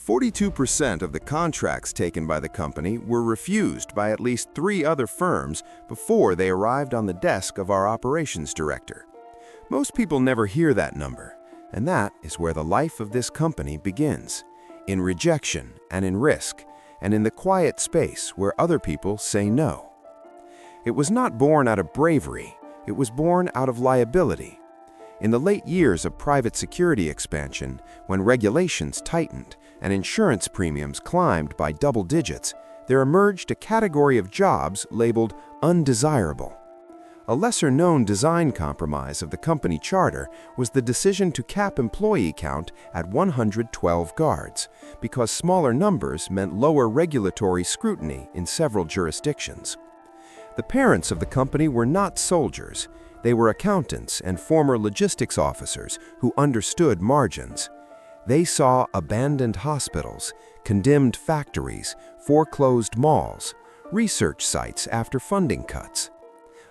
42% of the contracts taken by the company were refused by at least 3 other firms before they arrived on the desk of our operations director. Most people never hear that number, and that is where the life of this company begins, in rejection and in risk, and in the quiet space where other people say no. It was not born out of bravery, it was born out of liability. In the late years of private security expansion, when regulations tightened and insurance premiums climbed by double digits, there emerged a category of jobs labeled undesirable. A lesser-known design compromise of the company charter was the decision to cap employee count at 112 guards, because smaller numbers meant lower regulatory scrutiny in several jurisdictions. The parents of the company were not soldiers. They were accountants and former logistics officers who understood margins. They saw abandoned hospitals, condemned factories, foreclosed malls, research sites after funding cuts.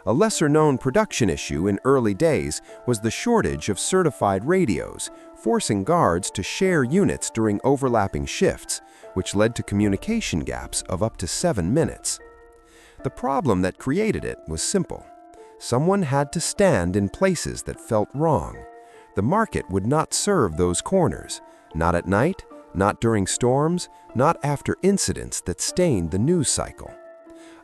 A lesser-known production issue in early days was the shortage of certified radios, forcing guards to share units during overlapping shifts, which led to communication gaps of up to 7 minutes. The problem that created it was simple. Someone had to stand in places that felt wrong. The market would not serve those corners, not at night, not during storms, not after incidents that stained the news cycle.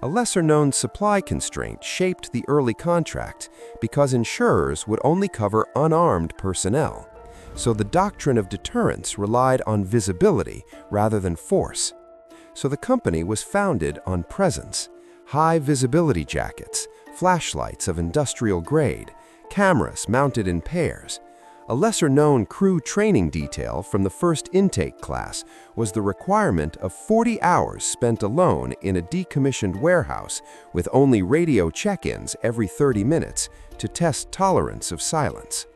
A lesser-known supply constraint shaped the early contract because insurers would only cover unarmed personnel, so the doctrine of deterrence relied on visibility rather than force. So the company was founded on presence, high visibility jackets, flashlights of industrial grade, cameras mounted in pairs. A lesser-known crew training detail from the first intake class was the requirement of 40 hours spent alone in a decommissioned warehouse with only radio check-ins every 30 minutes to test tolerance of silence.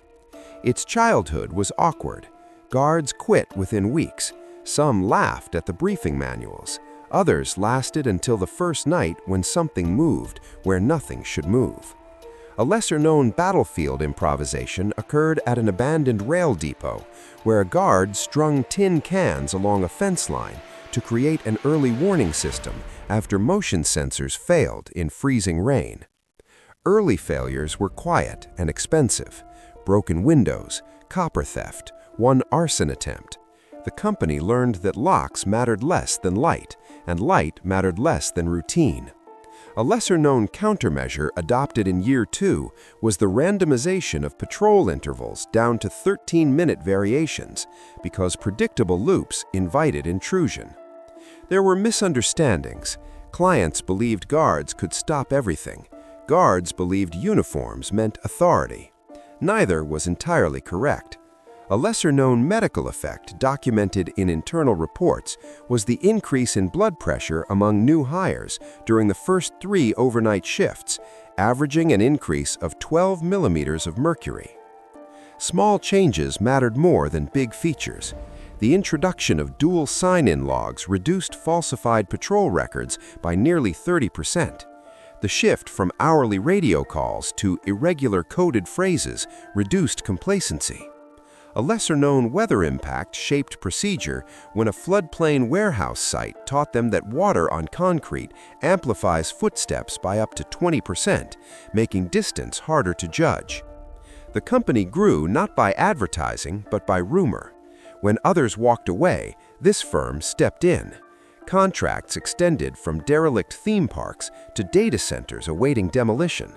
Its childhood was awkward. Guards quit within weeks. Some laughed at the briefing manuals. Others lasted until the first night when something moved where nothing should move. A lesser-known battlefield improvisation occurred at an abandoned rail depot, where a guard strung tin cans along a fence line to create an early warning system after motion sensors failed in freezing rain. Early failures were quiet and expensive: broken windows, copper theft, one arson attempt. The company learned that locks mattered less than light, and light mattered less than routine. A lesser-known countermeasure adopted in year 2 was the randomization of patrol intervals down to 13-minute variations, because predictable loops invited intrusion. There were misunderstandings. Clients believed guards could stop everything. Guards believed uniforms meant authority. Neither was entirely correct. A lesser-known medical effect documented in internal reports was the increase in blood pressure among new hires during the first 3 overnight shifts, averaging an increase of 12 millimeters of mercury. Small changes mattered more than big features. The introduction of dual sign-in logs reduced falsified patrol records by nearly 30%. The shift from hourly radio calls to irregular coded phrases reduced complacency. A lesser-known weather impact shaped procedure when a floodplain warehouse site taught them that water on concrete amplifies footsteps by up to 20%, making distance harder to judge. The company grew not by advertising, but by rumor. When others walked away, this firm stepped in. Contracts extended from derelict theme parks to data centers awaiting demolition.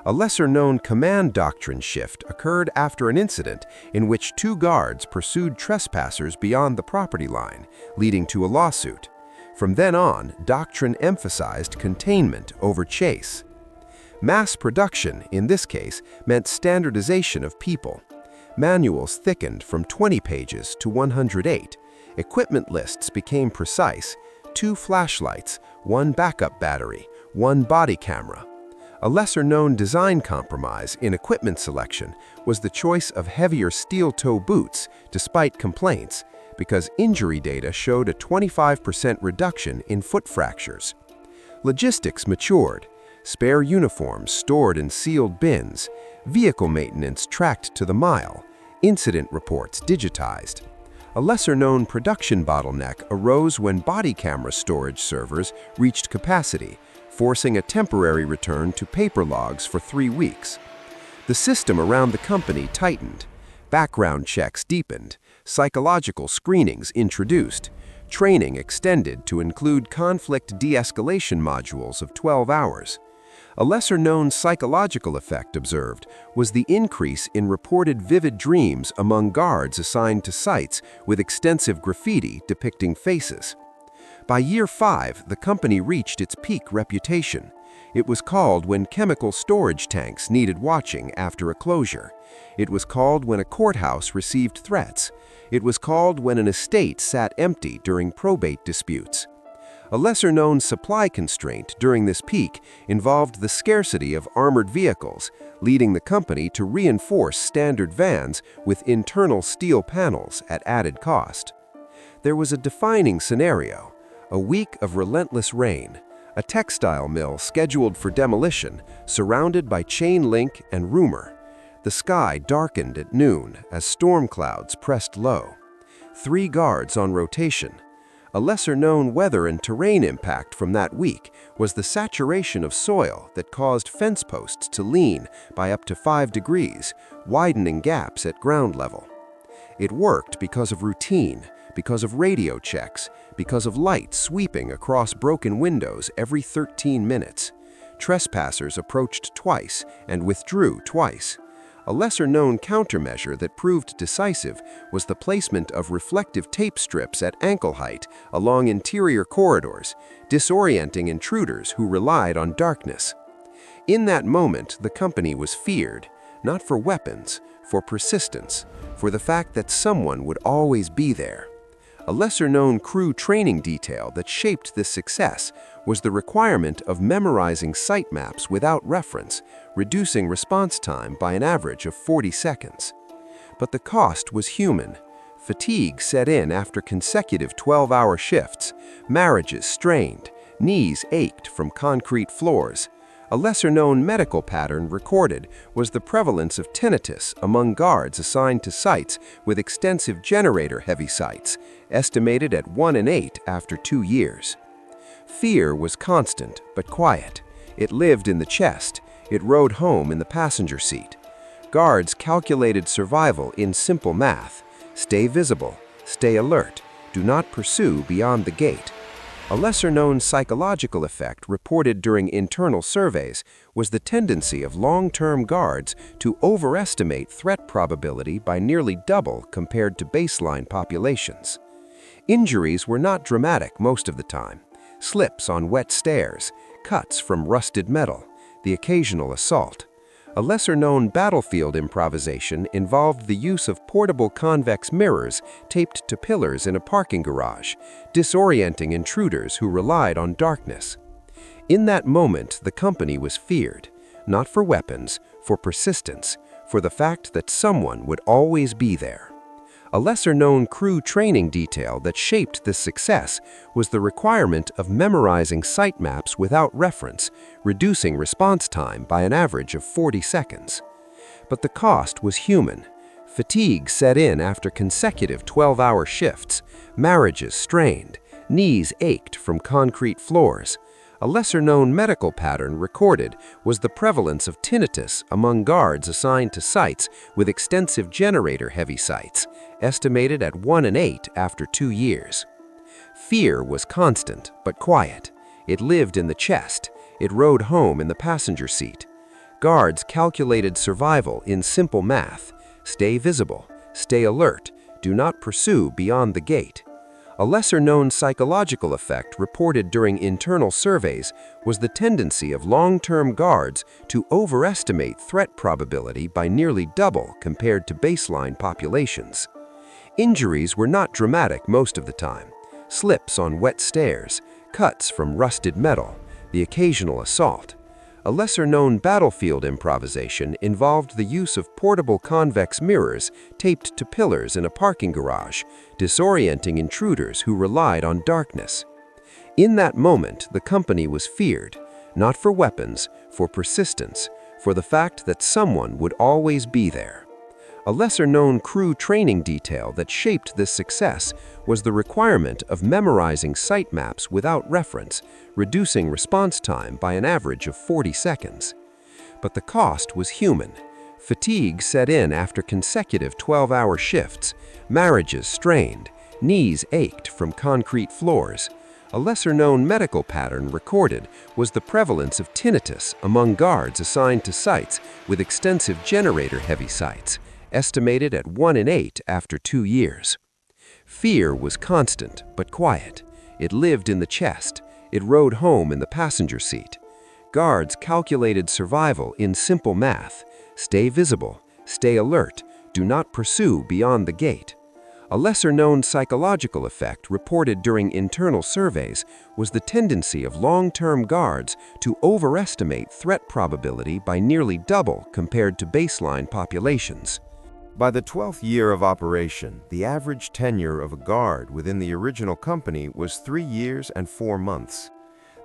A lesser-known command doctrine shift occurred after an incident in which 2 guards pursued trespassers beyond the property line, leading to a lawsuit. From then on, doctrine emphasized containment over chase. Mass production, in this case, meant standardization of people. Manuals thickened from 20 pages to 108. Equipment lists became precise: 2 flashlights, 1 backup battery, 1 body camera. A lesser-known design compromise in equipment selection was the choice of heavier steel-toe boots, despite complaints, because injury data showed a 25% reduction in foot fractures. Logistics matured. Spare uniforms stored in sealed bins, vehicle maintenance tracked to the mile, incident reports digitized. A lesser-known production bottleneck arose when body camera storage servers reached capacity, forcing a temporary return to paper logs for 3 weeks. The system around the company tightened. Background checks deepened, psychological screenings introduced, training extended to include conflict de-escalation modules of 12 hours. A lesser-known psychological effect observed was the increase in reported vivid dreams among guards assigned to sites with extensive graffiti depicting faces. By year 5, the company reached its peak reputation. It was called when chemical storage tanks needed watching after a closure. It was called when a courthouse received threats. It was called when an estate sat empty during probate disputes. A lesser-known supply constraint during this peak involved the scarcity of armored vehicles, leading the company to reinforce standard vans with internal steel panels at added cost. There was a defining scenario: a week of relentless rain, a textile mill scheduled for demolition, surrounded by chain link and rumor. The sky darkened at noon as storm clouds pressed low. 3 guards on rotation. A lesser-known weather and terrain impact from that week was the saturation of soil that caused fence posts to lean by up to 5 degrees, widening gaps at ground level. It worked because of routine, because of radio checks, because of light sweeping across broken windows every 13 minutes. Trespassers approached twice and withdrew twice. A lesser-known countermeasure that proved decisive was the placement of reflective tape strips at ankle height along interior corridors, disorienting intruders who relied on darkness. In that moment, the company was feared, not for weapons, for persistence, for the fact that someone would always be there. A lesser-known crew training detail that shaped this success was the requirement of memorizing site maps without reference, reducing response time by an average of 40 seconds. But the cost was human. Fatigue set in after consecutive 12-hour shifts, marriages strained, knees ached from concrete floors. A lesser-known medical pattern recorded was the prevalence of tinnitus among guards assigned to sites with extensive generator-heavy sites, estimated at 1 in 8 after 2 years. Fear was constant but quiet. It lived in the chest. It rode home in the passenger seat. Guards calculated survival in simple math: stay visible, stay alert, do not pursue beyond the gate. A lesser-known psychological effect reported during internal surveys was the tendency of long-term guards to overestimate threat probability by nearly double compared to baseline populations. Injuries were not dramatic most of the time: slips on wet stairs, cuts from rusted metal, the occasional assault. A lesser-known battlefield improvisation involved the use of portable convex mirrors taped to pillars in a parking garage, disorienting intruders who relied on darkness. In that moment, the company was feared, not for weapons, for persistence, for the fact that someone would always be there. A lesser-known crew training detail that shaped this success was the requirement of memorizing site maps without reference, reducing response time by an average of 40 seconds. But the cost was human. Fatigue set in after consecutive 12-hour shifts, marriages strained, knees ached from concrete floors. A lesser-known medical pattern recorded was the prevalence of tinnitus among guards assigned to sites with extensive generator-heavy sites, estimated at 1 in 8 after 2 years. Fear was constant but quiet. It lived in the chest. It rode home in the passenger seat. Guards calculated survival in simple math: stay visible, stay alert, do not pursue beyond the gate. A lesser-known psychological effect reported during internal surveys was the tendency of long-term guards to overestimate threat probability by nearly double compared to baseline populations. Injuries were not dramatic most of the time: slips on wet stairs, cuts from rusted metal, the occasional assault. A lesser-known battlefield improvisation involved the use of portable convex mirrors taped to pillars in a parking garage, disorienting intruders who relied on darkness. In that moment, the company was feared, not for weapons, for persistence, for the fact that someone would always be there. A lesser-known crew training detail that shaped this success was the requirement of memorizing site maps without reference, reducing response time by an average of 40 seconds. But the cost was human. Fatigue set in after consecutive 12-hour shifts, marriages strained, knees ached from concrete floors. A lesser-known medical pattern recorded was the prevalence of tinnitus among guards assigned to sites with extensive generator-heavy sites, estimated at 1 in 8 after 2 years. Fear was constant but quiet. It lived in the chest. It rode home in the passenger seat. Guards calculated survival in simple math: stay visible, stay alert, do not pursue beyond the gate. A lesser-known psychological effect reported during internal surveys was the tendency of long-term guards to overestimate threat probability by nearly double compared to baseline populations. By the 12th year of operation, the average tenure of a guard within the original company was 3 years and 4 months.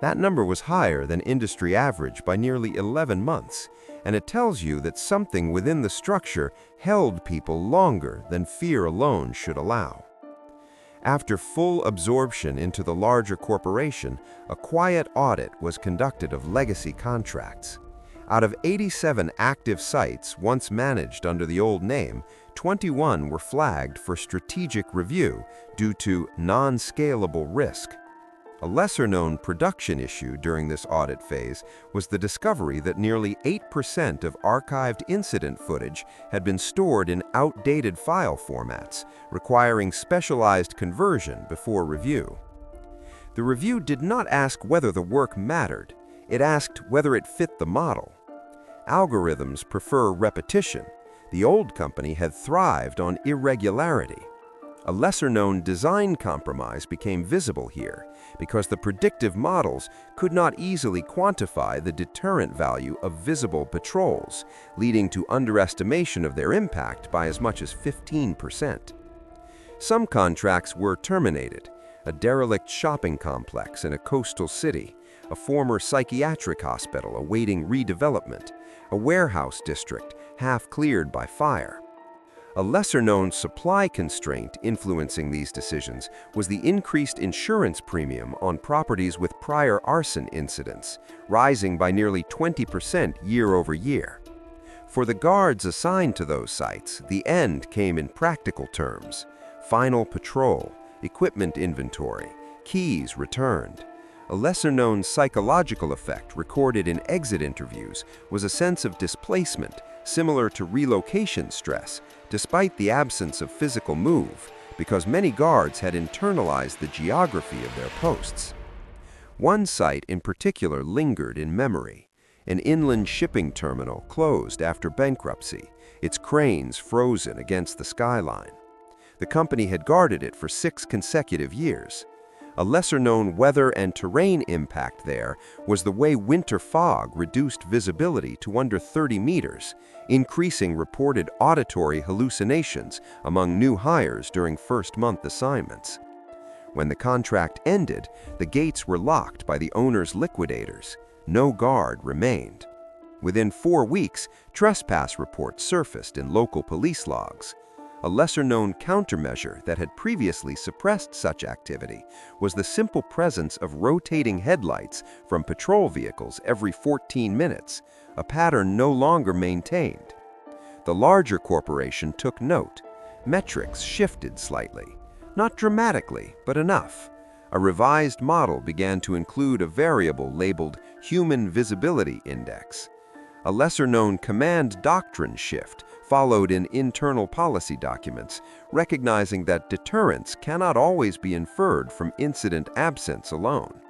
That number was higher than industry average by nearly 11 months, and it tells you that something within the structure held people longer than fear alone should allow. After full absorption into the larger corporation, a quiet audit was conducted of legacy contracts. Out of 87 active sites once managed under the old name, 21 were flagged for strategic review due to non-scalable risk. A lesser-known production issue during this audit phase was the discovery that nearly 8% of archived incident footage had been stored in outdated file formats, requiring specialized conversion before review. The review did not ask whether the work mattered. It asked whether it fit the model. Algorithms prefer repetition. The old company had thrived on irregularity. A lesser-known design compromise became visible here because the predictive models could not easily quantify the deterrent value of visible patrols, leading to underestimation of their impact by as much as 15%. Some contracts were terminated: a derelict shopping complex in a coastal city, a former psychiatric hospital awaiting redevelopment, a warehouse district half cleared by fire. A lesser-known supply constraint influencing these decisions was the increased insurance premium on properties with prior arson incidents, rising by nearly 20% year over year. For the guards assigned to those sites, the end came in practical terms: final patrol, equipment inventory, keys returned. A lesser-known psychological effect recorded in exit interviews was a sense of displacement, similar to relocation stress, despite the absence of physical move, because many guards had internalized the geography of their posts. One site in particular lingered in memory: an inland shipping terminal closed after bankruptcy, its cranes frozen against the skyline. The company had guarded it for 6 consecutive years. A lesser-known weather and terrain impact there was the way winter fog reduced visibility to under 30 meters, increasing reported auditory hallucinations among new hires during first-month assignments. When the contract ended, the gates were locked by the owner's liquidators. No guard remained. Within 4 weeks, trespass reports surfaced in local police logs. A lesser-known countermeasure that had previously suppressed such activity was the simple presence of rotating headlights from patrol vehicles every 14 minutes, a pattern no longer maintained. The larger corporation took note. Metrics shifted slightly. Not dramatically, but enough. A revised model began to include a variable labeled Human Visibility Index. A lesser-known command doctrine shift followed in internal policy documents, recognizing that deterrence cannot always be inferred from incident absence alone.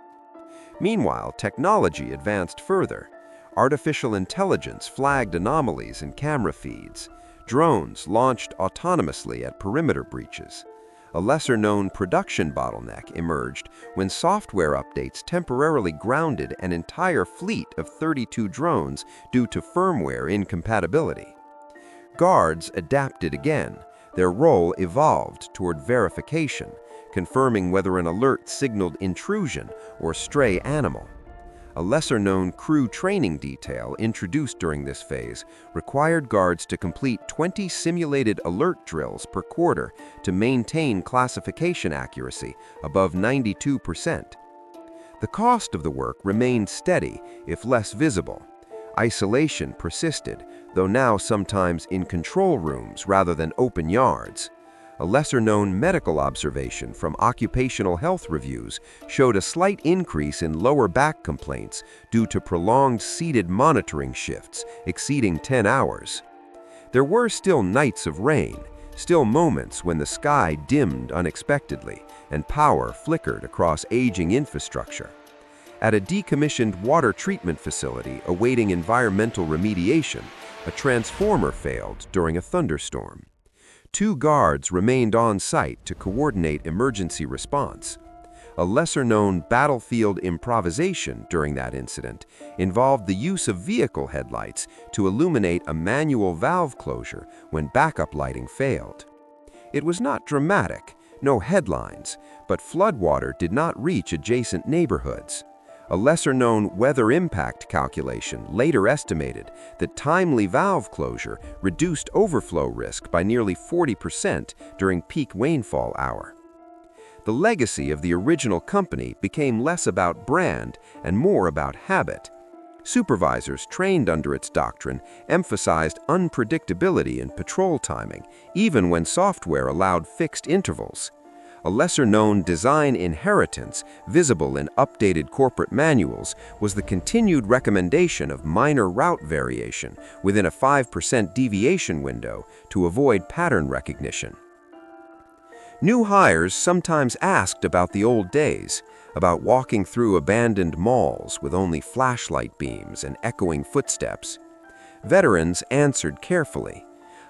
Meanwhile, technology advanced further. Artificial intelligence flagged anomalies in camera feeds. Drones launched autonomously at perimeter breaches. A lesser-known production bottleneck emerged when software updates temporarily grounded an entire fleet of 32 drones due to firmware incompatibility. Guards adapted again. Their role evolved toward verification, confirming whether an alert signaled intrusion or stray animal. A lesser-known crew training detail introduced during this phase required guards to complete 20 simulated alert drills per quarter to maintain classification accuracy above 92%. The cost of the work remained steady, if less visible. Isolation persisted, though now sometimes in control rooms rather than open yards. A lesser-known medical observation from occupational health reviews showed a slight increase in lower back complaints due to prolonged seated monitoring shifts exceeding 10 hours. There were still nights of rain, still moments when the sky dimmed unexpectedly and power flickered across aging infrastructure. At a decommissioned water treatment facility awaiting environmental remediation, a transformer failed during a thunderstorm. 2 guards remained on site to coordinate emergency response. A lesser-known battlefield improvisation during that incident involved the use of vehicle headlights to illuminate a manual valve closure when backup lighting failed. It was not dramatic, no headlines, but floodwater did not reach adjacent neighborhoods. A lesser-known weather impact calculation later estimated that timely valve closure reduced overflow risk by nearly 40% during peak rainfall hour. The legacy of the original company became less about brand and more about habit. Supervisors trained under its doctrine emphasized unpredictability in patrol timing, even when software allowed fixed intervals. A lesser-known design inheritance, visible in updated corporate manuals, was the continued recommendation of minor route variation within a 5% deviation window to avoid pattern recognition. New hires sometimes asked about the old days, about walking through abandoned malls with only flashlight beams and echoing footsteps. Veterans answered carefully.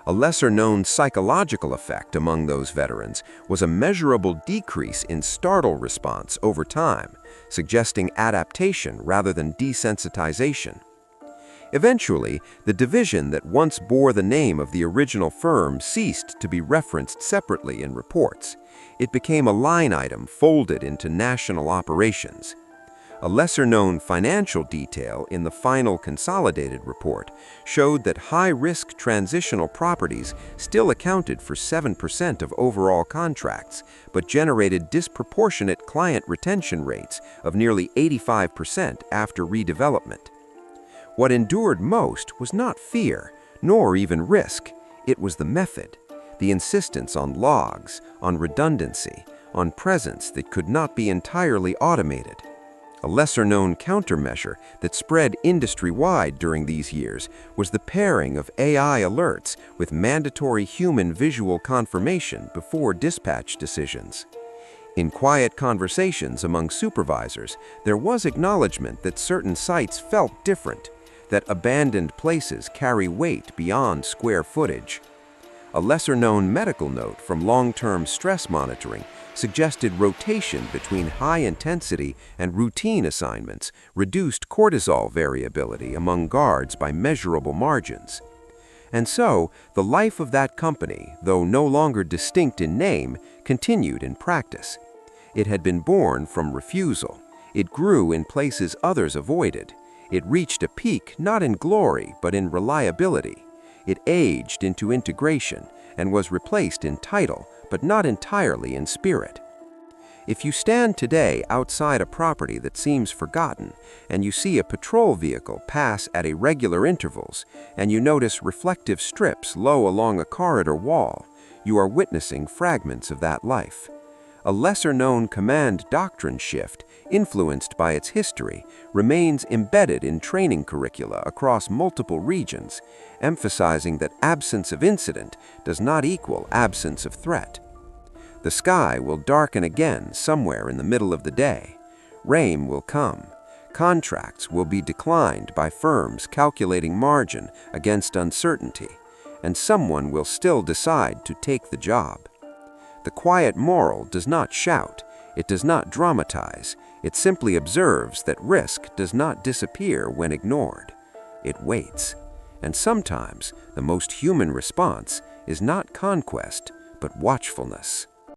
A lesser-known psychological effect among those veterans was a measurable decrease in startle response over time, suggesting adaptation rather than desensitization. Eventually, the division that once bore the name of the original firm ceased to be referenced separately in reports. It became a line item folded into national operations. A lesser-known financial detail in the final consolidated report showed that high-risk transitional properties still accounted for 7% of overall contracts, but generated disproportionate client retention rates of nearly 85% after redevelopment. What endured most was not fear, nor even risk. It was the method, the insistence on logs, on redundancy, on presence that could not be entirely automated. A lesser-known countermeasure that spread industry-wide during these years was the pairing of AI alerts with mandatory human visual confirmation before dispatch decisions. In quiet conversations among supervisors, there was acknowledgement that certain sites felt different, that abandoned places carry weight beyond square footage. A lesser-known medical note from long-term stress monitoring suggested rotation between high-intensity and routine assignments reduced cortisol variability among guards by measurable margins. And so, the life of that company, though no longer distinct in name, continued in practice. It had been born from refusal. It grew in places others avoided. It reached a peak not in glory but in reliability. It aged into integration and was replaced in title, but not entirely in spirit. If you stand today outside a property that seems forgotten, and you see a patrol vehicle pass at irregular intervals, and you notice reflective strips low along a corridor wall, you are witnessing fragments of that life. A lesser-known command doctrine shift, influenced by its history, remains embedded in training curricula across multiple regions, emphasizing that absence of incident does not equal absence of threat. The sky will darken again somewhere in the middle of the day. Rain will come. Contracts will be declined by firms calculating margin against uncertainty, and someone will still decide to take the job. The quiet moral does not shout, it does not dramatize, it simply observes that risk does not disappear when ignored. It waits. And sometimes the most human response is not conquest, but watchfulness.